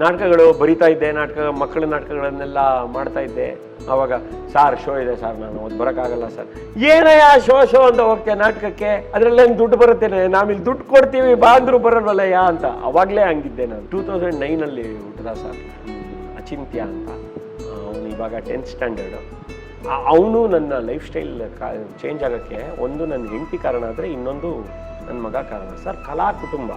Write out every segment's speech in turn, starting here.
ನಾಟಕಗಳು ಬರಿತಾ ಇದ್ದೆ, ಮಕ್ಕಳ ನಾಟಕಗಳನ್ನೆಲ್ಲ ಮಾಡ್ತಾ ಇದ್ದೆ. ಆವಾಗ ಸಾರ್ ಶೋ ಇದೆ ಸರ್, ನಾನು ಒಂದು ಬರೋಕ್ಕಾಗಲ್ಲ ಸರ್. ಏನಯ್ಯ ಶೋ ಅಂತ ಹೋಗ್ತೇನೆ ನಾಟಕಕ್ಕೆ, ಅದರಲ್ಲೇನು ದುಡ್ಡು ಬರುತ್ತೇನೆ, ನಾವಿಲ್ಲಿ ದುಡ್ಡು ಕೊಡ್ತೀವಿ ಬಾ ಅಂದರೂ ಬರಲ್ವಲ್ಲಯ್ಯ ಅಂತ. ಅವಾಗಲೇ ಹಂಗಿದ್ದೆ ನಾನು. 2009 ಹುಟ್ಟಿದ ಸರ್ ಅಚಿಂತ್ಯ ಅಂತ. ಅವನು ಇವಾಗ 10th ಸ್ಟ್ಯಾಂಡರ್ಡು. ಅವನು ನನ್ನ ಲೈಫ್ ಸ್ಟೈಲ್ ಚೇಂಜ್ ಆಗೋಕ್ಕೆ ಒಂದು ನನ್ನ ಹೆಂಡತಿ ಕಾರಣ ಆದರೆ, ಇನ್ನೊಂದು ನನ್ನ ಮಗ ಕಾರಣ ಸರ್. ಕಲಾ ಕುಟುಂಬ.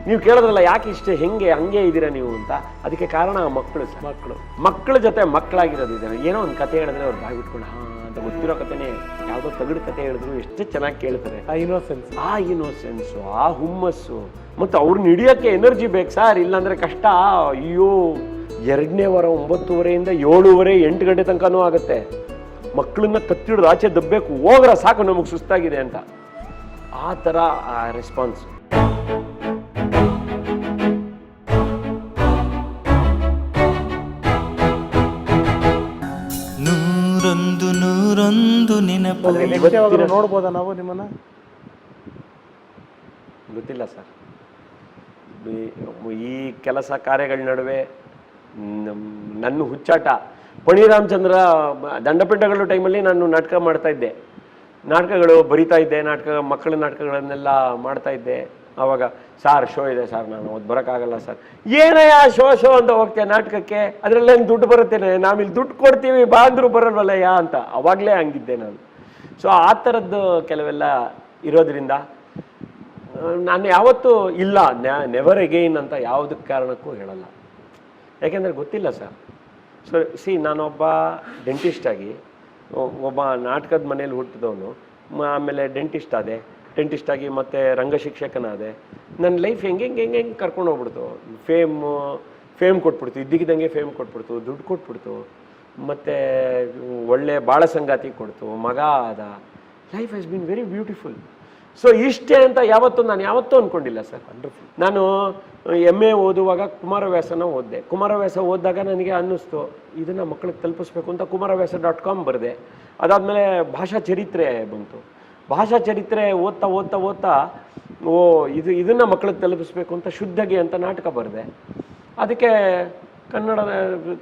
ನೀವು ಕೇಳೋದ್ರಲ್ಲ ಯಾಕೆ ಇಷ್ಟೇ ಹಂಗೆ ಇದ್ದೀರಾ ನೀವು ಅಂತ, ಅದಕ್ಕೆ ಕಾರಣ ಮಕ್ಕಳು ಸರ್. ಮಕ್ಕಳ ಜೊತೆ ಮಕ್ಕಳಾಗಿರೋದಿದ್ದಾರೆ. ಏನೋ ಒಂದು ಕತೆ ಹೇಳಿದ್ರೆ ಅವ್ರು ಬಾಯಿ ಬಿಟ್ಕೊಂಡು ಅಂತ ಗೊತ್ತಿರೋ ಕತೆನೇ ಯಾವುದೋ ತಗಡು ಕತೆ ಹೇಳಿದ್ರು ಎಷ್ಟು ಚೆನ್ನಾಗಿ ಕೇಳ್ತಾರೆ. ಆ ಇನ್ನೋಸೆನ್ಸು, ಆ ಹುಮ್ಮಸ್ಸು, ಮತ್ತು ಅವ್ರನ್ನ ಹಿಡಿಯೋಕ್ಕೆ ಎನರ್ಜಿ ಬೇಕು ಸರ್, ಇಲ್ಲಾಂದರೆ ಕಷ್ಟ. ಅಯ್ಯೋ, 2ನೇ ವಾರ 9:30 7:30 8 ಗಂಟೆ ತನಕನೂ ಆಗುತ್ತೆ. ಮಕ್ಕಳನ್ನ ಕತ್ತಿಡಿದು ಆಚೆ ದಬ್ಬಬೇಕು, ಹೋಗ್ರ ಸಾಕು ನಮಗೆ ಸುಸ್ತಾಗಿದೆ ಅಂತ. ಆ ಥರ ರೆಸ್ಪಾನ್ಸ್. ನೂರೊಂದು ನೆನಪು. ನೋಡ್ಬೋದಾ ನಾವು ನಿಮ್ಮನ್ನ? ಗೊತ್ತಿಲ್ಲ ಸರ್. ಈ ಕೆಲಸ ಕಾರ್ಯಗಳ ನಡುವೆ ನನ್ನ ಹುಚ್ಚಾಟ. ಪಣಿ ರಾಮಚಂದ್ರ ದಂಡಪಿಂಡಗಳು ಟೈಮಲ್ಲಿ ನಾನು ನಾಟಕ ಮಾಡ್ತಾ ಇದ್ದೆ, ನಾಟಕಗಳು ಬರಿತಾ ಇದ್ದೆ, ಮಕ್ಕಳ ನಾಟಕಗಳನ್ನೆಲ್ಲ ಮಾಡ್ತಾ ಇದ್ದೆ. ಆವಾಗ ಸಾರ್ ಶೋ ಇದೆ ಸರ್, ನಾನು ಒಂದು ಬರೋಕ್ಕಾಗಲ್ಲ ಸರ್. ಏನಯ್ಯ ಶೋ ಅಂತ ಹೋಗ್ತೇನೆ ನಾಟಕಕ್ಕೆ, ಅದರಲ್ಲೇನು ದುಡ್ಡು ಬರುತ್ತೇನೆ, ನಾವಿಲ್ಲಿ ದುಡ್ಡು ಕೊಡ್ತೀವಿ ಬಾ ಅಂದರೂ ಬರಲ್ವಲ್ಲಯ್ಯ ಅಂತ. ಅವಾಗಲೇ ಹಂಗಿದ್ದೆ ನಾನು. ಸೊ ಆ ಥರದ್ದು ಕೆಲವೆಲ್ಲ ಇರೋದ್ರಿಂದ ನಾನು ಯಾವತ್ತೂ ಇಲ್ಲ, ನೆವರ್ ಎಗೈನ್ ಅಂತ ಯಾವುದಕ್ಕೆ ಕಾರಣಕ್ಕೂ ಹೇಳಲ್ಲ. ಯಾಕೆಂದರೆ ಗೊತ್ತಿಲ್ಲ ಸರ್. ಸೊ ನಾನೊಬ್ಬ ಡೆಂಟಿಸ್ಟಾಗಿ, ಒಬ್ಬ ನಾಟಕದ ಮನೇಲಿ ಹುಟ್ಟಿದವನು, ಆಮೇಲೆ ಡೆಂಟಿಸ್ಟ್ ಆಗಿ ಮತ್ತು ರಂಗಶಿಕ್ಷಕನಾದೆ. ನನ್ನ ಲೈಫ್ ಹೆಂಗೆ ಕರ್ಕೊಂಡು ಹೋಗ್ಬಿಡ್ತು. ಫೇಮ್ ಕೊಟ್ಬಿಡ್ತು, ಇದ್ದಕ್ಕಿದ್ದಂಗೆ ಫೇಮ್ ಕೊಟ್ಬಿಡ್ತು, ದುಡ್ಡು ಕೊಟ್ಬಿಡ್ತು, ಮತ್ತು ಒಳ್ಳೆ ಬಾಳ ಸಂಗಾತಿ ಕೊಡ್ತು, ಮಗ ಆದ. Life has been very beautiful. So ಇಷ್ಟೇ ಅಂತ ನಾನು ಯಾವತ್ತೂ ಅಂದ್ಕೊಂಡಿಲ್ಲ ಸರ್. ನಾನು MA ಓದುವಾಗ ಕುಮಾರವ್ಯಾಸನ ಓದಿದೆ. ಕುಮಾರವ್ಯಾಸ ಓದಿದಾಗ ನನಗೆ ಅನ್ನಿಸ್ತು ಇದನ್ನು ಮಕ್ಕಳಿಗೆ ತಲುಪಿಸ್ಬೇಕು ಅಂತ kumaravyaasa.com ಬರೆದೆ. ಅದಾದಮೇಲೆ ಭಾಷಾ ಚರಿತ್ರೆ ಬಂತು. ಭಾಷಾ ಚರಿತ್ರೆ ಓದ್ತಾ ಇದನ್ನು ಮಕ್ಕಳಿಗೆ ತಲುಪಿಸ್ಬೇಕು ಅಂತ ಶುದ್ಧಗೆ ಅಂತ ನಾಟಕ ಬರೆದೆ. ಅದಕ್ಕೆ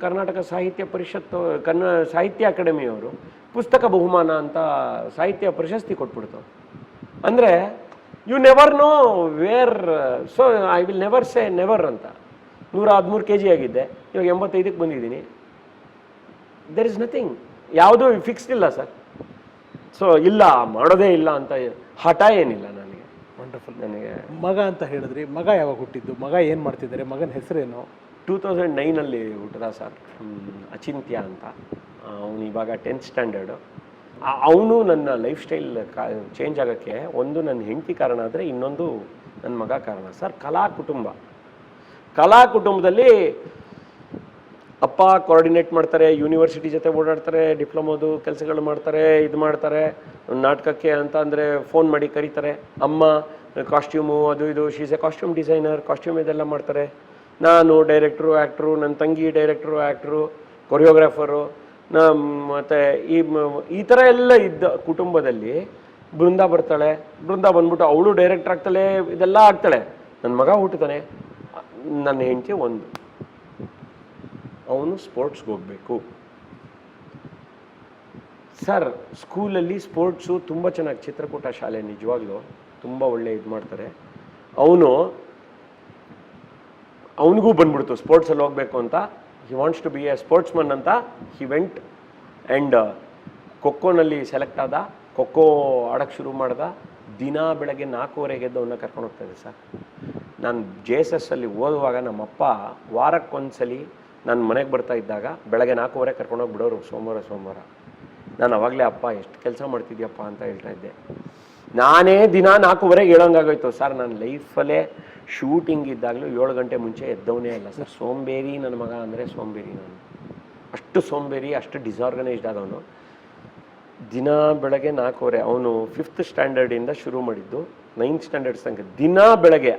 ಕರ್ನಾಟಕ ಸಾಹಿತ್ಯ ಪರಿಷತ್ತು, ಸಾಹಿತ್ಯ ಅಕಾಡೆಮಿಯವರು ಪುಸ್ತಕ ಬಹುಮಾನ ಅಂತ ಸಾಹಿತ್ಯ ಪ್ರಶಸ್ತಿ ಕೊಟ್ಬಿಡ್ತು. ಅಂದರೆ you never know where. So I will never say never ಅಂತ. 113 kg ಆಗಿದ್ದೆ, ಇವಾಗ 85ಕ್ಕೆ ಬಂದಿದ್ದೀನಿ. ದೇರ್ ಇಸ್ ನಥಿಂಗ್, ಯಾವುದೂ ಫಿಕ್ಸ್ಡ್ ಇಲ್ಲ ಸರ್. ಸೊ ಇಲ್ಲ, ಮಾಡೋದೇ ಇಲ್ಲ ಅಂತ ಹಠ ಏನಿಲ್ಲ ನನಗೆ. ವಂಡರ್ಫುಲ್. ನನಗೆ ಮಗ ಅಂತ ಹೇಳಿದ್ರಿ, ಮಗ ಯಾವಾಗ ಹುಟ್ಟಿದ್ದು, ಮಗ ಏನು ಮಾಡ್ತಿದ್ದಾರೆ, ಮಗನ ಹೆಸರೇನು? 2009 ಹುಟ್ಟಿದ ಸರ್, ಅಚಿಂತ್ಯ ಅಂತ. ಅವನು ಇವಾಗ 10th ಸ್ಟ್ಯಾಂಡರ್ಡು. ಅವನು ನನ್ನ ಲೈಫ್ ಸ್ಟೈಲ್ ಚೇಂಜ್ ಆಗೋಕ್ಕೆ ಒಂದು ನನ್ನ ಹೆಂಡತಿ ಕಾರಣ ಆದರೆ, ಇನ್ನೊಂದು ನನ್ನ ಮಗ ಕಾರಣ ಸರ್. ಕಲಾ ಕುಟುಂಬದಲ್ಲಿ ಅಪ್ಪ ಕೋಆರ್ಡಿನೇಟ್ ಮಾಡ್ತಾರೆ, ಯೂನಿವರ್ಸಿಟಿ ಜೊತೆ ಓಡಾಡ್ತಾರೆ, ಡಿಪ್ಲೊಮೋದು ಕೆಲಸಗಳು ಮಾಡ್ತಾರೆ, ಇದು ಮಾಡ್ತಾರೆ. ನಾಟಕಕ್ಕೆ ಅಂತ ಅಂದರೆ ಫೋನ್ ಮಾಡಿ ಕರೀತಾರೆ. ಅಮ್ಮ ಕಾಸ್ಟ್ಯೂಮು ಅದು ಇದು, she's A costume designer, costume ಇದೆಲ್ಲ ಮಾಡ್ತಾರೆ. ನಾನು ಡೈರೆಕ್ಟ್ರು, ಆ್ಯಕ್ಟ್ರು, ನನ್ನ ತಂಗಿ ಡೈರೆಕ್ಟ್ರು, ಆ್ಯಕ್ಟ್ರು, ಕೊರಿಯೋಗ್ರಾಫರು. ಮತ್ತು ಈ ಥರ ಎಲ್ಲ ಇದ್ದ ಕುಟುಂಬದಲ್ಲಿ ಬೃಂದ ಬರ್ತಾಳೆ. ಬೃಂದ ಬಂದ್ಬಿಟ್ಟು ಅವಳು ಡೈರೆಕ್ಟರ್ ಆಗ್ತಾಳೆ, ಇದೆಲ್ಲ ಆಗ್ತಾಳೆ. ನನ್ನ ಮಗ ಹುಟ್ಟುತ್ತಾನೆ. ನನ್ನ ಹೆಂಡತಿ ಅವನು ಸ್ಪೋರ್ಟ್ಸ್ಗೆ ಹೋಗಬೇಕು ಸರ್. ಸ್ಕೂಲಲ್ಲಿ ಸ್ಪೋರ್ಟ್ಸು ತುಂಬ ಚೆನ್ನಾಗಿ, ಚಿತ್ರಕೂಟ ಶಾಲೆ ನಿಜವಾಗ್ಲೂ ತುಂಬ ಒಳ್ಳೆ ಇದು ಮಾಡ್ತಾರೆ. ಅವನಿಗೂ ಬಂದ್ಬಿಡ್ತು ಸ್ಪೋರ್ಟ್ಸಲ್ಲಿ ಹೋಗಬೇಕು ಅಂತ. He wants to be a sportsman ಅಂತ. ಹಿ ವೆಂಟ್ ಆ್ಯಂಡ್ ಖೋಖೋನಲ್ಲಿ ಸೆಲೆಕ್ಟ್ ಆದ. ಖೋಖೋ ಆಡೋಕ್ಕೆ ಶುರು ಮಾಡ್ದ. ದಿನ ಬೆಳಗ್ಗೆ 4:15 ಎದ್ದು ಅವನ್ನ ಕರ್ಕೊಂಡು ಹೋಗ್ತಾಯಿದ್ದೆ ಸರ್. ನಾನು JSS ಅಲ್ಲಿ ಓದುವಾಗ ನಮ್ಮಪ್ಪ ವಾರಕ್ಕೊಂದ್ಸಲಿ ನಾನು ಮನೆಗೆ ಬರ್ತಾ ಇದ್ದಾಗ ಬೆಳಗ್ಗೆ 4:15 ಕರ್ಕೊಂಡೋಗಿ ಬಿಡೋರು ಸೋಮವಾರ. ನಾನು ಅವಾಗಲೇ ಅಪ್ಪ ಎಷ್ಟು ಕೆಲಸ ಮಾಡ್ತಿದ್ಯಪ್ಪ ಅಂತ ಹೇಳ್ತಾ ಇದ್ದೆ. ನಾನೇ ದಿನ 4:15 ಹೇಳೋಂಗಾಗೋಯ್ತು ಸರ್. ನನ್ನ ಲೈಫಲ್ಲೇ ಶೂಟಿಂಗ್ ಇದ್ದಾಗಲೂ 7 ಗಂಟೆ ಮುಂಚೆ ಎದ್ದವನೇ ಇಲ್ಲ ಸರ್. ಸೋಂಬೇರಿ ನನ್ನ ಮಗ ಅಂದರೆ ಸೋಂಬೇರಿ. ನಾನು ಅಷ್ಟು ಸೋಂಬೇರಿ, ಅಷ್ಟು ಡಿಸಾರ್ಗನೈಸ್ಡ್ ಆದವನು. ದಿನ ಬೆಳಗ್ಗೆ 4:15. ಅವನು 5th ಸ್ಟ್ಯಾಂಡರ್ಡಿಂದ ಶುರು ಮಾಡಿದ್ದು 9th ಸ್ಟ್ಯಾಂಡರ್ಡ್ಸ್ ತನಕ ದಿನ ಬೆಳಗ್ಗೆ.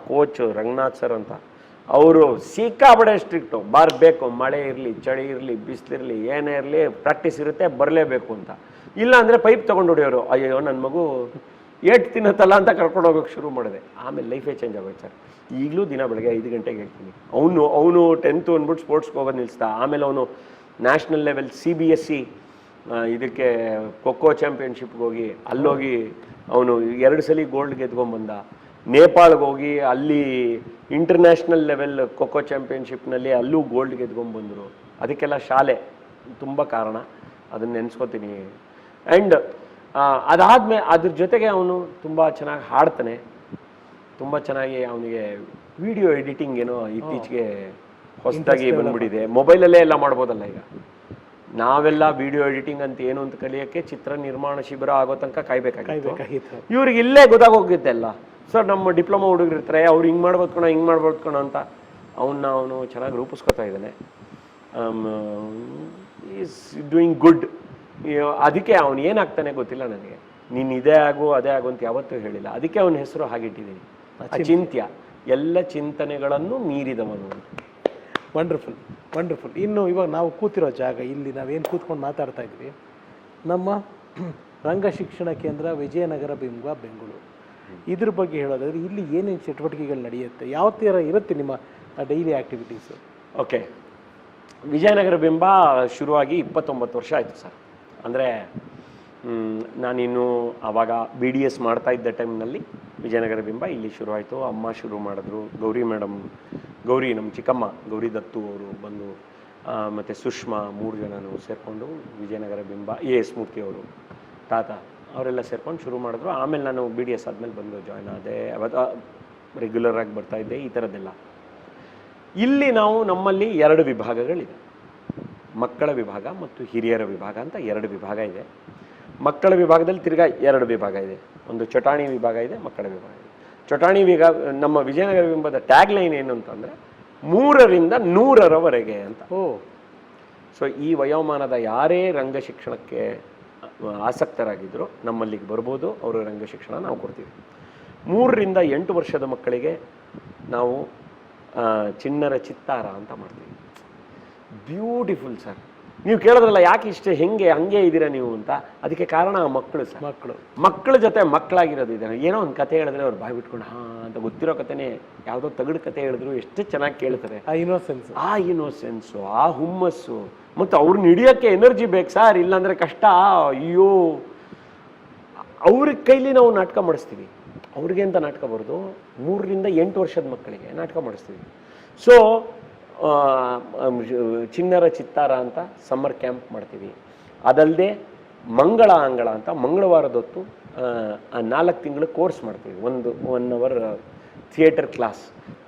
ಕೋಚ್ ರಂಗನಾಥ್ ಸರ್ ಅಂತ, ಅವರು ಸಿಕ್ಕಾಬಡೆ ಸ್ಟ್ರಿಕ್ಟು. ಬರಬೇಕು, ಮಳೆ ಇರಲಿ, ಚಳಿ ಇರಲಿ, ಬಿಸಿಲಿರಲಿ, ಏನೇ ಇರಲಿ, ಪ್ರಾಕ್ಟೀಸ್ ಇರುತ್ತೆ, ಬರಲೇಬೇಕು ಅಂತ. ಇಲ್ಲ ಅಂದರೆ ಪೈಪ್ ತೊಗೊಂಡು ಹೊಡಿಯೋರು. ಅಯ್ಯೋ ನನ್ನ ಮಗು ಏಟ್ ತಿನ್ನತ್ತಲ್ಲ ಅಂತ ಕರ್ಕೊಂಡು ಹೋಗೋಕೆ ಶುರು ಮಾಡಿದೆ. ಆಮೇಲೆ ಲೈಫೇ ಚೇಂಜ್ ಆಗೋಯ್ತು ಸರ್. ಈಗಲೂ ದಿನ ಬೆಳಗ್ಗೆ 5 ಗಂಟೆಗೆ ಹೇಳ್ತೀನಿ. ಅವನು 10th ಅಂದ್ಬಿಟ್ಟು ಸ್ಪೋರ್ಟ್ಸ್ಗೆ ಹೋಗೋದು ನಿಲ್ಲಿಸ್ದ. ಆಮೇಲೆ ಅವನು ನ್ಯಾಷನಲ್ ಲೆವೆಲ್ CBSE ಇದಕ್ಕೆ ಖೋಖೋ ಚಾಂಪಿಯನ್ಶಿಪ್ಗೆ ಹೋಗಿ ಅಲ್ಲೋಗಿ ಅವನು 2 ಸಲ ಗೋಲ್ಡ್ ಗೆದ್ಕೊಂಡ್ಬಂದ. ನೇಪಾಳ್ಗೆ ಹೋಗಿ ಅಲ್ಲಿ ಇಂಟರ್ನ್ಯಾಷನಲ್ ಲೆವೆಲ್ ಖೋಖೋ ಚಾಂಪಿಯನ್ಶಿಪ್ನಲ್ಲಿ ಅಲ್ಲೂ ಗೋಲ್ಡ್ ಗೆದ್ಕೊಂಡ್ಬಂದರು. ಅದಕ್ಕೆಲ್ಲ ಶಾಲೆ ತುಂಬ ಕಾರಣ, ಅದನ್ನು ನೆನೆಸ್ಕೊತೀನಿ. ಆ್ಯಂಡ್ ಅದಾದಮೇಲೆ ಅದ್ರ ಜೊತೆಗೆ ಅವನು ತುಂಬ ಚೆನ್ನಾಗಿ ಹಾಡ್ತಾನೆ, ತುಂಬ ಚೆನ್ನಾಗಿ ಅವನಿಗೆ ವಿಡಿಯೋ ಎಡಿಟಿಂಗ್ ಏನೋ ಇತ್ತೀಚೆಗೆ ಹೊಸದಾಗಿ ಬಂದ್ಬಿಟ್ಟಿದೆ. ಮೊಬೈಲಲ್ಲೇ ಎಲ್ಲ ಮಾಡ್ಬೋದಲ್ಲ ಈಗ. ನಾವೆಲ್ಲ ವಿಡಿಯೋ ಎಡಿಟಿಂಗ್ ಅಂತ ಏನು ಅಂತ ಕಲಿಯೋಕ್ಕೆ ಚಿತ್ರ ನಿರ್ಮಾಣ ಶಿಬಿರ ಆಗೋ ತನಕ ಕಾಯ್ಬೇಕಾಗಿತ್ತು. ಇವ್ರಿಗೆ ಇಲ್ಲೇ ಗೊತ್ತಾಗೋಗುತ್ತೆ ಅಲ್ಲ. ಸರ್ ನಮ್ಮ ಡಿಪ್ಲೊಮಾ ಹುಡುಗರು ಇರ್ತಾರೆ, ಅವ್ರು ಹಿಂಗೆ ಮಾಡ್ಬೋದು ಕಣೋ ಹಿಂಗೆ ಮಾಡ್ಬೋದು ಕಣೋ ಅಂತ. ಅವನು ಚೆನ್ನಾಗಿ ರೂಪಿಸ್ಕೊತಾ ಇದ್ದಾನೆ. Is doing good. ಅದಕ್ಕೆ ಅವನು ಏನಾಗ್ತಾನೆ ಗೊತ್ತಿಲ್ಲ ನನಗೆ. ನೀನು ಇದೇ ಆಗು ಅದೇ ಆಗು ಅಂತ ಯಾವತ್ತೂ ಹೇಳಿಲ್ಲ. ಅದಕ್ಕೆ ಅವನ ಹೆಸರು ಹಾಗಿಟ್ಟಿದ್ದೀನಿ, ಅಚಿಂತ್ಯ, ಎಲ್ಲ ಚಿಂತನೆಗಳನ್ನು ಮೀರಿದವನು. Wonderful wonderful. ಇನ್ನು ಇವಾಗ ನಾವು ಕೂತಿರೋ ಜಾಗ, ಇಲ್ಲಿ ನಾವೇನು ಕೂತ್ಕೊಂಡು ಮಾತಾಡ್ತಾ ಇದ್ವಿ, ನಮ್ಮ ರಂಗ ಶಿಕ್ಷಣ ಕೇಂದ್ರ ವಿಜಯನಗರ ಬಿಂಬ ಬೆಂಗಳೂರು. ಇದ್ರ ಬಗ್ಗೆ ಹೇಳೋದಾದ್ರೆ ಇಲ್ಲಿ ಏನೇನು ಚಟುವಟಿಕೆಗಳು ನಡೆಯುತ್ತೆ, ಯಾವ ಥರ ಇರುತ್ತೆ ನಿಮ್ಮ ಡೈಲಿ ಆ್ಯಕ್ಟಿವಿಟೀಸು? ಓಕೆ, ವಿಜಯನಗರ ಬಿಂಬ ಶುರುವಾಗಿ 29 ವರ್ಷ ಆಯಿತು ಸರ್. ಅಂದರೆ ನಾನಿನ್ನು ಆವಾಗ BDS ಮಾಡ್ತಾ ಇದ್ದ ಟೈಮ್ನಲ್ಲಿ ವಿಜಯನಗರ ಬಿಂಬ ಇಲ್ಲಿ ಶುರುವಾಯಿತು. ಅಮ್ಮ ಶುರು ಮಾಡಿದ್ರು, ಗೌರಿ ಮೇಡಮ್, ಗೌರಿ ನಮ್ಮ ಚಿಕ್ಕಮ್ಮ ಗೌರಿ ದತ್ತು ಅವರು ಬಂದು, ಮತ್ತು ಸುಷ್ಮಾ, 3 ಜನನು ಸೇರಿಕೊಂಡು ವಿಜಯನಗರ ಬಿಂಬ, AS ಮೂರ್ತಿ ಅವರು, ತಾತ ಅವರೆಲ್ಲ ಸೇರ್ಕೊಂಡು ಶುರು ಮಾಡಿದ್ರು. ಆಮೇಲೆ ನಾನು BDS ಆದಮೇಲೆ ಬಂದು ಜಾಯ್ನ್ ಆದೆ. ಅವತ್ತು ರೆಗ್ಯುಲರಾಗಿ ಬರ್ತಾಯಿದ್ದೆ. ಈ ಥರದ್ದೆಲ್ಲ ಇಲ್ಲಿ ನಮ್ಮಲ್ಲಿ 2 ವಿಭಾಗಗಳಿದೆ, ಮಕ್ಕಳ ವಿಭಾಗ ಮತ್ತು ಹಿರಿಯರ ವಿಭಾಗ ಅಂತ 2 ವಿಭಾಗ ಇದೆ. ಮಕ್ಕಳ ವಿಭಾಗದಲ್ಲಿ ತಿರ್ಗಾ 2 ವಿಭಾಗ ಇದೆ. ಒಂದು ಚಟಾಣಿ ವಿಭಾಗ ಇದೆ, ಮಕ್ಕಳ ವಿಭಾಗ ಇದೆ. ಚಟಾಣಿ ವಿಭಾಗ ನಮ್ಮ ವಿಜಯನಗರ ಬಿಂಬದ ಟ್ಯಾಗ್ ಲೈನ್ ಏನು ಅಂತಂದರೆ 3ರಿಂದ 100ರವರೆಗೆ ಅಂತ. ಸೊ ಈ ವಯೋಮಾನದ ಯಾರೇ ರಂಗ ಶಿಕ್ಷಣಕ್ಕೆ ಆಸಕ್ತರಾಗಿದ್ದರೂ ನಮ್ಮಲ್ಲಿಗೆ ಬರ್ಬೋದು. ಅವರ ರಂಗ ಶಿಕ್ಷಣ ನಾವು ಕೊಡ್ತೀವಿ. 3ರಿಂದ 8 ವರ್ಷದ ಮಕ್ಕಳಿಗೆ ನಾವು ಚಿಣ್ಣರ ಚಿತ್ತಾರ ಅಂತ ಮಾಡ್ತೀವಿ. Beautiful sir. ನೀವು ಕೇಳಿದ್ರಲ್ಲ ಯಾಕೆ ಇಷ್ಟೇ ಹಂಗೆ ಇದ್ದೀರಾ ನೀವು ಅಂತ, ಅದಕ್ಕೆ ಕಾರಣ ಮಕ್ಕಳು ಸರ್. ಮಕ್ಕಳ ಜೊತೆ ಮಕ್ಕಳಾಗಿರೋದು ಇದೆ. ಏನೋ ಒಂದು ಕತೆ ಹೇಳಿದ್ರೆ ಅವ್ರು ಬಾಯಿ ಬಿಟ್ಕೊಂಡು ಅಂತ ಗೊತ್ತಿರೋ ಕತೆನೇ ಯಾವುದೋ ತಗಡು ಕತೆ ಹೇಳಿದ್ರು ಎಷ್ಟು ಚೆನ್ನಾಗಿ ಕೇಳ್ತಾರೆ. ಆ ಇನ್ನೋಸೆನ್ಸು, ಆ ಹುಮ್ಮಸ್ಸು, ಮತ್ತು ಅವ್ರನ್ನ ಹಿಡಿಯೋಕ್ಕೆ ಎನರ್ಜಿ ಬೇಕು ಸರ್, ಇಲ್ಲಾಂದರೆ ಕಷ್ಟ. ಅಯ್ಯೋ, ಅವ್ರ ಕೈಲಿ ನಾವು ನಾಟಕ ಮಾಡಿಸ್ತೀವಿ. ಅವ್ರಿಗೆ ಅಂತ ನಾಟಕ ಬರೋದು 3ರಿಂದ 8 ವರ್ಷದ ಮಕ್ಕಳಿಗೆ ನಾಟಕ ಮಾಡಿಸ್ತೀವಿ. ಸೊ ಚಿಣ್ಣರ ಚಿತ್ತಾರ ಅಂತ ಸಮ್ಮರ್ ಕ್ಯಾಂಪ್ ಮಾಡ್ತೀವಿ. ಅದಲ್ಲದೆ ಮಂಗಳ ಅಂಗಳ ಅಂತ ಮಂಗಳವಾರದೊತ್ತು 4 ತಿಂಗಳು ಕೋರ್ಸ್ ಮಾಡ್ತೀವಿ. 1 ಅವರ್ ಥಿಯೇಟರ್ ಕ್ಲಾಸ್.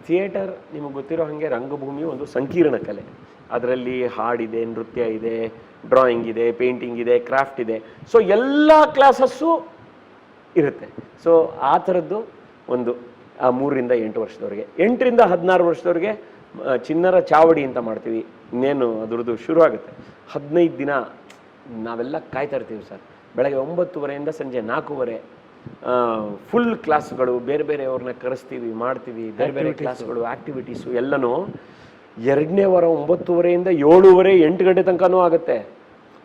ಥಿಯೇಟರ್ ನಿಮಗೆ ಗೊತ್ತಿರೋ ಹಾಗೆ ರಂಗಭೂಮಿ ಒಂದು ಸಂಕೀರ್ಣ ಕಲೆ. ಅದರಲ್ಲಿ ಹಾಡಿದೆ, ನೃತ್ಯ ಇದೆ, ಡ್ರಾಯಿಂಗ್ ಇದೆ, ಪೇಂಟಿಂಗ್ ಇದೆ, ಕ್ರಾಫ್ಟ್ ಇದೆ. ಸೊ ಎಲ್ಲ ಕ್ಲಾಸಸ್ಸು ಇರುತ್ತೆ. ಸೊ ಆ ಥರದ್ದು ಒಂದು 3ರಿಂದ 8 ವರ್ಷದವ್ರಿಗೆ. 8ರಿಂದ 16 ವರ್ಷದವ್ರಿಗೆ ಚಿಣ್ಣರ ಚಾವಡಿ ಅಂತ ಮಾಡ್ತೀವಿ. ಇನ್ನೇನು ಅದರದ್ದು ಶುರು ಆಗುತ್ತೆ. 15 ದಿನ ನಾವೆಲ್ಲ ಕಾಯ್ತಾ ಇರ್ತೀವಿ ಸರ್. ಬೆಳಗ್ಗೆ 9:30ಯಿಂದ ಸಂಜೆ 4:30 ಫುಲ್ ಕ್ಲಾಸ್ಗಳು, ಬೇರೆ ಬೇರೆಯವ್ರನ್ನ ಕರೆಸ್ತೀವಿ, ಮಾಡ್ತೀವಿ. ಬೇರೆ ಬೇರೆ ಕ್ಲಾಸ್ಗಳು, ಆ್ಯಕ್ಟಿವಿಟೀಸು ಎಲ್ಲನೂ. 2ನೇ ವಾರ 9:30ಯಿಂದ 7:30, 8 ಗಂಟೆ ತನಕನೂ ಆಗುತ್ತೆ.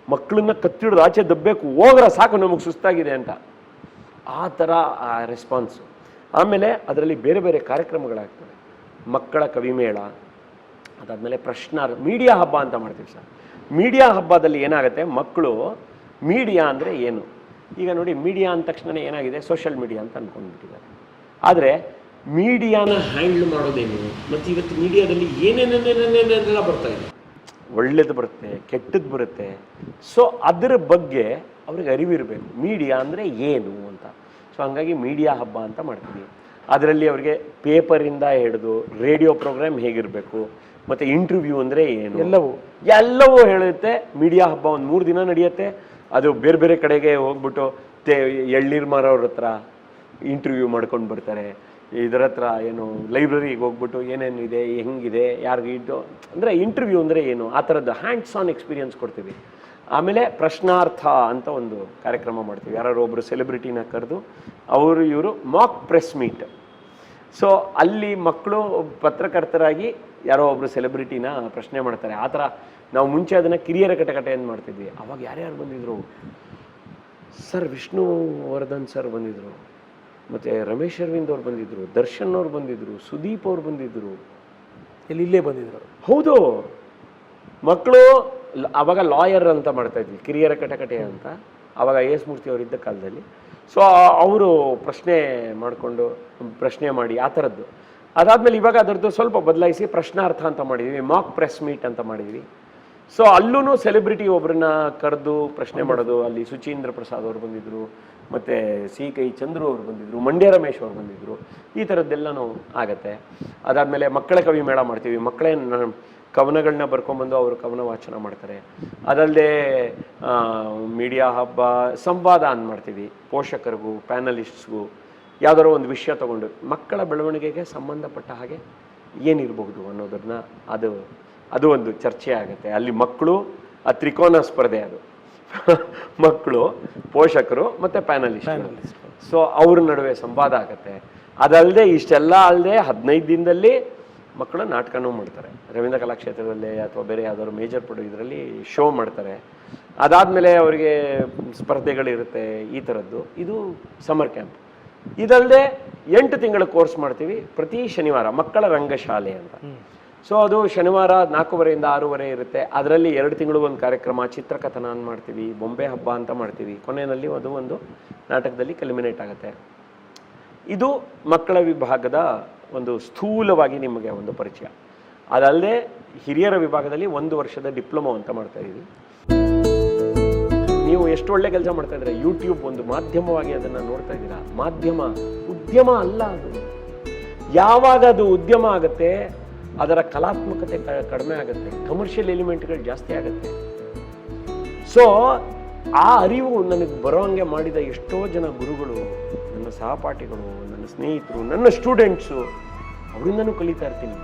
ಮಕ್ಕಳನ್ನ ಕತ್ತಿಡಿದು ಆಚೆ ದಬ್ಬಬೇಕು, ಹೋಗ್ರ ಸಾಕು ನಮಗೆ ಸುಸ್ತಾಗಿದೆ ಅಂತ. ಆ ಥರ ರೆಸ್ಪಾನ್ಸು. ಆಮೇಲೆ ಅದರಲ್ಲಿ ಬೇರೆ ಬೇರೆ ಕಾರ್ಯಕ್ರಮಗಳಾಗ್ತವೆ. ಮಕ್ಕಳ ಕವಿಮೇಳ, ಅದಾದಮೇಲೆ ಮೀಡಿಯಾ ಹಬ್ಬ ಅಂತ ಮಾಡ್ತೀವಿ ಸರ್. ಮೀಡಿಯಾ ಹಬ್ಬದಲ್ಲಿ ಏನಾಗುತ್ತೆ, ಮಕ್ಕಳು ಮೀಡಿಯಾ ಅಂದರೆ ಏನು, ಈಗ ನೋಡಿ ಮೀಡಿಯಾ ಅಂದ ತಕ್ಷಣ ಏನಾಗಿದೆ, ಸೋಷಿಯಲ್ ಮೀಡಿಯಾ ಅಂತ ಅಂದ್ಕೊಂಡ್ಬಿಟ್ಟಿದ್ದಾರೆ. ಆದರೆ ಮೀಡಿಯಾನ ಹ್ಯಾಂಡಲ್ ಮಾಡೋದೇನು, ಮತ್ತು ಇವತ್ತು ಮೀಡಿಯಾದಲ್ಲಿ ಏನೇನೆಲ್ಲ ಬರ್ತಾ ಇದೆ, ಒಳ್ಳೇದು ಬರುತ್ತೆ, ಕೆಟ್ಟದ್ದು ಬರುತ್ತೆ. ಸೊ ಅದರ ಬಗ್ಗೆ ಅವ್ರಿಗೆ ಅರಿವಿರಬೇಕು, ಮೀಡಿಯಾ ಅಂದರೆ ಏನು ಅಂತ. ಸೊ ಹಂಗಾಗಿ ಮೀಡಿಯಾ ಹಬ್ಬ ಅಂತ ಮಾಡ್ತೀವಿ. ಅದರಲ್ಲಿ ಅವರಿಗೆ ಪೇಪರಿಂದ ಹಿಡಿದು ರೇಡಿಯೋ ಪ್ರೋಗ್ರಾಮ್ ಹೇಗಿರಬೇಕು, ಮತ್ತು ಇಂಟರ್ವ್ಯೂ ಅಂದರೆ ಏನು, ಎಲ್ಲವೂ ಹೇಳುತ್ತೆ. ಮೀಡಿಯಾ ಹಬ್ಬ ಒಂದು 3 ದಿನ ನಡೆಯುತ್ತೆ. ಅದು ಬೇರೆ ಬೇರೆ ಕಡೆಗೆ ಹೋಗ್ಬಿಟ್ಟು ಎಳ್ನೀರು ಮಾರೋರ ಹತ್ರ ಇಂಟರ್ವ್ಯೂ ಮಾಡ್ಕೊಂಡು ಬರ್ತಾರೆ. ಇದರ ಹತ್ರ ಏನು ಲೈಬ್ರರಿಗೆ ಹೋಗ್ಬಿಟ್ಟು ಏನೇನು ಇದೆ, ಹೆಂಗಿದೆ, ಯಾರಿಗೂ ಇದು ಅಂದರೆ ಇಂಟರ್ವ್ಯೂ ಅಂದರೆ ಏನು, ಆ ಥರದ್ದು ಹ್ಯಾಂಡ್ಸ್ ಆನ್ ಎಕ್ಸ್ಪೀರಿಯನ್ಸ್ ಕೊಡ್ತೀವಿ. ಆಮೇಲೆ ಪ್ರಶ್ನಾರ್ಥ ಅಂತ ಒಂದು ಕಾರ್ಯಕ್ರಮ ಮಾಡ್ತೀವಿ. ಯಾರು ಒಬ್ಬರು ಸೆಲೆಬ್ರಿಟಿನ ಕರೆದು ಇವರು ಮಾಕ್ ಪ್ರೆಸ್ ಮೀಟ್. ಸೊ ಅಲ್ಲಿ ಮಕ್ಕಳು ಪತ್ರಕರ್ತರಾಗಿ ಯಾರೋ ಒಬ್ಬರು ಸೆಲೆಬ್ರಿಟಿನ ಪ್ರಶ್ನೆ ಮಾಡ್ತಾರೆ. ಆ ಥರ ನಾವು ಮುಂಚೆ ಅದನ್ನು ಕಿರಿಯರ ಕಟಕಟೆ ಅಂತ ಮಾಡ್ತಿದ್ವಿ. ಅವಾಗ ಯಾರ್ಯಾರು ಬಂದಿದ್ರು ಸರ್, ವಿಷ್ಣುವರ್ಧನ್ ಸರ್ ಬಂದಿದ್ರು, ಮತ್ತು ರಮೇಶ್ ಅರವಿಂದ್ ಅವ್ರು ಬಂದಿದ್ದರು, ದರ್ಶನ್ ಅವ್ರು ಬಂದಿದ್ದರು, ಸುದೀಪ್ ಅವ್ರು ಬಂದಿದ್ದರು. ಇಲ್ಲೇ ಬಂದಿದ್ರು. ಹೌದು, ಮಕ್ಕಳು ಆವಾಗ ಲಾಯರ್ ಅಂತ ಮಾಡ್ತಾ ಇದ್ವಿ, ಕಿರಿಯರ ಕಟಕಟೆ ಅಂತ, ಆವಾಗ ಎಸ್ ಮೂರ್ತಿ ಅವರಿದ್ದ ಕಾಲದಲ್ಲಿ. ಸೊ ಅವರು ಪ್ರಶ್ನೆ ಮಾಡಿ ಆ ಥರದ್ದು. ಅದಾದಮೇಲೆ ಇವಾಗ ಅದರದ್ದು ಸ್ವಲ್ಪ ಬದಲಾಯಿಸಿ ಪ್ರಶ್ನಾರ್ಥ ಅಂತ ಮಾಡಿದ್ವಿ, ಮಾಕ್ ಪ್ರೆಸ್ ಮೀಟ್ ಅಂತ ಮಾಡಿದ್ವಿ. ಸೊ ಅಲ್ಲೂ ಸೆಲೆಬ್ರಿಟಿ ಒಬ್ಬರನ್ನ ಕರೆದು ಪ್ರಶ್ನೆ ಮಾಡೋದು. ಅಲ್ಲಿ ಸುಚೀಂದ್ರ ಪ್ರಸಾದ್ ಅವರು ಬಂದಿದ್ದರು, ಮತ್ತು ಸಿ.ಕೈ ಚಂದ್ರು ಅವರು ಬಂದಿದ್ದರು, ಮಂಡ್ಯ ರಮೇಶ್ ಅವರು ಬಂದಿದ್ದರು. ಈ ಥರದ್ದೆಲ್ಲನೂ ಆಗತ್ತೆ. ಅದಾದಮೇಲೆ ಮಕ್ಕಳ ಕವಿ ಮೇಳ ಮಾಡ್ತೀವಿ, ಮಕ್ಕಳೇ ಕವನಗಳನ್ನ ಬರ್ಕೊಂಬಂದು ಅವರು ಕವನ ವಾಚನ ಮಾಡ್ತಾರೆ. ಅದಲ್ಲದೆ ಮೀಡಿಯಾ ಹಬ್ಬ ಸಂವಾದ ಅಂತ ಮಾಡ್ತೀವಿ, ಪೋಷಕರಿಗೂ ಪ್ಯಾನಲಿಸ್ಟ್ಸ್ಗೂ ಯಾವುದಾದ್ರು ಒಂದು ವಿಷಯ ತಗೊಂಡು ಮಕ್ಕಳ ಬೆಳವಣಿಗೆಗೆ ಸಂಬಂಧಪಟ್ಟ ಹಾಗೆ ಏನಿರಬಹುದು ಅನ್ನೋದನ್ನ ಅದು ಒಂದು ಚರ್ಚೆ ಆಗುತ್ತೆ. ಅಲ್ಲಿ ಮಕ್ಕಳು ಆ ತ್ರಿಕೋನ ಸ್ಪರ್ಧೆ, ಅದು ಮಕ್ಕಳು, ಪೋಷಕರು ಮತ್ತು ಪ್ಯಾನಲಿಸ್ಟ್. ಸೊ ಅವ್ರ ನಡುವೆ ಸಂವಾದ ಆಗುತ್ತೆ. ಅದಲ್ಲದೆ ಇಷ್ಟೆಲ್ಲ ಅಲ್ಲದೆ 15 ದಿನದಲ್ಲಿ ಮಕ್ಕಳು ನಾಟಕನೂ ಮಾಡ್ತಾರೆ, ರವೀಂದ್ರ ಕಲಾಕ್ಷೇತ್ರದಲ್ಲಿ ಅಥವಾ ಬೇರೆ ಯಾವ್ದಾದ್ರು ಮೇಜರ್ ಇದರಲ್ಲಿ ಶೋ ಮಾಡ್ತಾರೆ. ಅದಾದಮೇಲೆ ಅವರಿಗೆ ಸ್ಪರ್ಧೆಗಳಿರುತ್ತೆ, ಈ ಥರದ್ದು. ಇದು ಸಮರ್ ಕ್ಯಾಂಪ್. ಇದಲ್ಲದೆ 8 ತಿಂಗಳ ಕೋರ್ಸ್ ಮಾಡ್ತೀವಿ ಪ್ರತಿ ಶನಿವಾರ, ಮಕ್ಕಳ ರಂಗಶಾಲೆ ಅಂತ. ಸೊ ಅದು ಶನಿವಾರ 4:30 ಇಂದ 6:30 ಇರುತ್ತೆ. ಅದರಲ್ಲಿ 2 ತಿಂಗಳು ಒಂದು ಕಾರ್ಯಕ್ರಮ, ಚಿತ್ರಕಥನ ಅಂತ ಮಾಡ್ತೀವಿ, ಬೊಂಬೆ ಹಬ್ಬ ಅಂತ ಮಾಡ್ತೀವಿ. ಕೊನೆಯಲ್ಲಿ ಅದು ಒಂದು ನಾಟಕದಲ್ಲಿ ಕಲ್ಮಿನೇಟ್ ಆಗುತ್ತೆ. ಇದು ಮಕ್ಕಳ ವಿಭಾಗದ ಒಂದು ಸ್ಥೂಲವಾಗಿ ನಿಮಗೆ ಒಂದು ಪರಿಚಯ. ಅದಲ್ಲದೆ ಹಿರಿಯರ ವಿಭಾಗದಲ್ಲಿ 1 ವರ್ಷದ ಡಿಪ್ಲೊಮಾ ಅಂತ ಮಾಡ್ತಾ ಇದ್ದೀವಿ. ನೀವು ಎಷ್ಟು ಒಳ್ಳೆ ಕೆಲಸ ಮಾಡ್ತಾ ಇದ್ದೀರಾ. ಯೂಟ್ಯೂಬ್ ಒಂದು ಮಾಧ್ಯಮವಾಗಿ ಅದನ್ನು ನೋಡ್ತಾ ಇದ್ದೀರಾ. ಮಾಧ್ಯಮ ಉದ್ಯಮ ಅಲ್ಲ ಅದು. ಯಾವಾಗ ಅದು ಉದ್ಯಮ ಆಗುತ್ತೆ, ಅದರ ಕಲಾತ್ಮಕತೆ ಕಡಿಮೆ ಆಗುತ್ತೆ, ಕಮರ್ಷಿಯಲ್ ಎಲಿಮೆಂಟ್ಗಳು ಜಾಸ್ತಿ ಆಗುತ್ತೆ. ಸೊ ಆ ಅರಿವು ನನಗೆ ಬರೋಂಗೆ ಮಾಡಿದ ಎಷ್ಟೋ ಜನ ಗುರುಗಳು, ನನ್ನ ಸಹಪಾಠಿಗಳು, ನನ್ನ ಸ್ನೇಹಿತರು, ನನ್ನ ಸ್ಟೂಡೆಂಟ್ಸು, ಅವರಿಂದನೂ ಕಲಿತಾ ಇರ್ತೀನಿ.